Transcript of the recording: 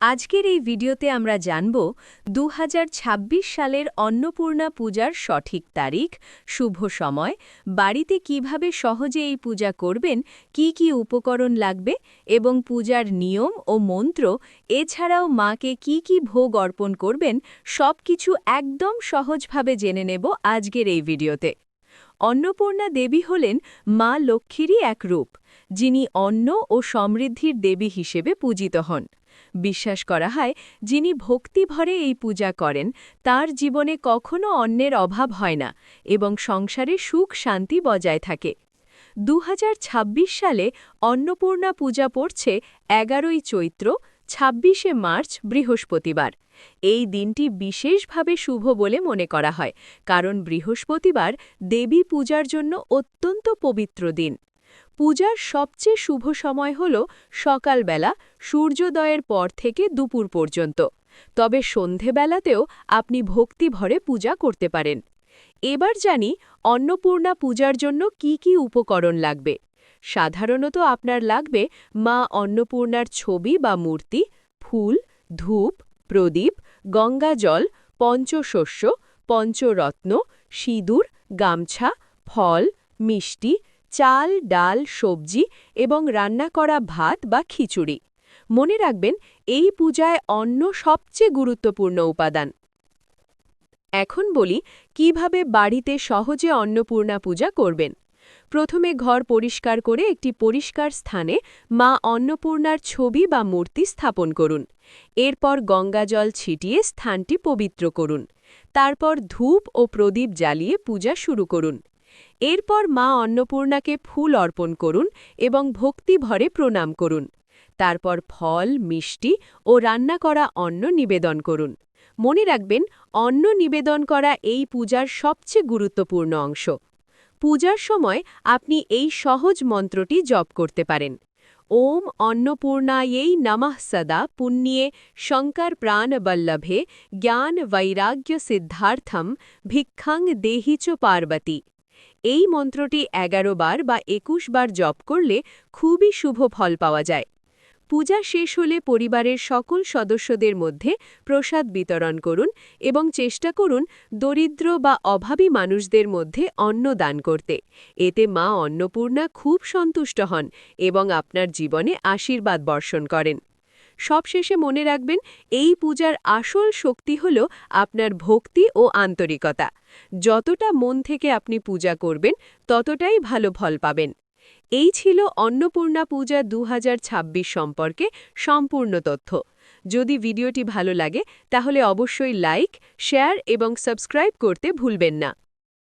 আজকের এই ভিডিওতে আমরা জানব ২০২৬ সালের অন্নপূর্ণা পূজার সঠিক তারিখ, শুভ সময়, বাড়িতে কিভাবে সহজে এই পূজা করবেন, কি কি উপকরণ লাগবে এবং পূজার নিয়ম ও মন্ত্র, এছাড়াও মাকে কি কি ভোগ অর্পণ করবেন, সবকিছু একদম সহজভাবে জেনে নেব আজকের এই ভিডিওতে। অন্নপূর্ণা দেবী হলেন মা লক্ষ্মীরই এক রূপ, যিনি অন্ন ও সমৃদ্ধির দেবী হিসেবে পূজিত হন। বিশ্বাস করা হয়, যিনি ভক্তিভরে এই পূজা করেন তার জীবনে কখনো অন্নের অভাব হয় না এবং সংসারে সুখ শান্তি বজায় থাকে। ২০২৬ সালে অন্নপূর্ণা পূজা পড়ছে ১১ই চৈত্র, ২৬শে মার্চ বৃহস্পতিবার। এই দিনটি বিশেষভাবে শুভ বলে মনে করা হয়, কারণ বৃহস্পতিবার দেবী পূজার জন্য অত্যন্ত পবিত্র দিন। পূজার সবচেয়ে শুভ সময় হল সকালবেলা সূর্যোদয়ের পর থেকে দুপুর পর্যন্ত, তবে সন্ধেবেলাতেও আপনি ভক্তিভরে পূজা করতে পারেন। এবার জানি অন্নপূর্ণা পূজার জন্য কি কি উপকরণ লাগবে। সাধারণত আপনার লাগবে মা অন্নপূর্ণার ছবি বা মূর্তি, ফুল, ধূপ, প্রদীপ, গঙ্গাজল, পঞ্চশস্য, পঞ্চরত্ন, সিঁদুর, গামছা, ফল, মিষ্টি, চাল, ডাল, সবজি এবং রান্না করা ভাত বা খিচুড়ি। মনে রাখবেন, এই পূজায় অন্ন সবচেয়ে গুরুত্বপূর্ণ উপাদান। এখন বলি কিভাবে বাড়িতে সহজে অন্নপূর্ণা পূজা করবেন। প্রথমে ঘর পরিষ্কার করে একটি পরিষ্কার স্থানে মা অন্নপূর্ণার ছবি বা মূর্তি স্থাপন করুন। এরপর গঙ্গাজল ছিটিয়ে স্থানটি পবিত্র করুন। তারপর ধূপ ও প্রদীপ জ্বালিয়ে পূজা শুরু করুন। এরপর মা অন্নপূর্ণাকে ফুল অর্পণ করুন এবং ভক্তিভরে প্রণাম করুন। তারপর ফল, মিষ্টি ও রান্না করা অন্ন নিবেদন করুন। মনে রাখবেন, অন্ন নিবেদন করা এই পূজার সবচেয়ে গুরুত্বপূর্ণ অংশ। পূজার সময় আপনি এই সহজ মন্ত্রটি জপ করতে পারেন। ওম অন্নপূর্ণাयै নমঃ সদা পুণ্যে শঙ্কর প্রাণবল্লভে জ্ঞান বৈরাগ্য সিদ্ধার্থম ভিক্ষাং দেহি চ পার্বতী। এই মন্ত্রটি ১১ বার বা ২১ বার জপ করলে খুবই শুভ ফল পাওয়া যায়। পূজা শেষ হলে পরিবারের সকল সদস্যদের মধ্যে প্রসাদ বিতরণ করুন এবং চেষ্টা করুন দরিদ্র বা অভাবী মানুষদের মধ্যে অন্ন দান করতে। এতে মা অন্নপূর্ণা খুব সন্তুষ্ট হন এবং আপনার জীবনে আশীর্বাদ বর্ষণ করেন। সবশেষে মনে রাখবেন, এই পূজার আসল শক্তি হল আপনার ভক্তি ও আন্তরিকতা। যতটা মন থেকে আপনি পূজা করবেন, ততটাই ভালো ফল পাবেন। এই ছিল অন্নপূর্ণা পূজা ২০২৬ সম্পর্কে সম্পূর্ণ তথ্য। যদি ভিডিওটি ভালো লাগে তাহলে অবশ্যই লাইক, শেয়ার এবং সাবস্ক্রাইব করতে ভুলবেন না।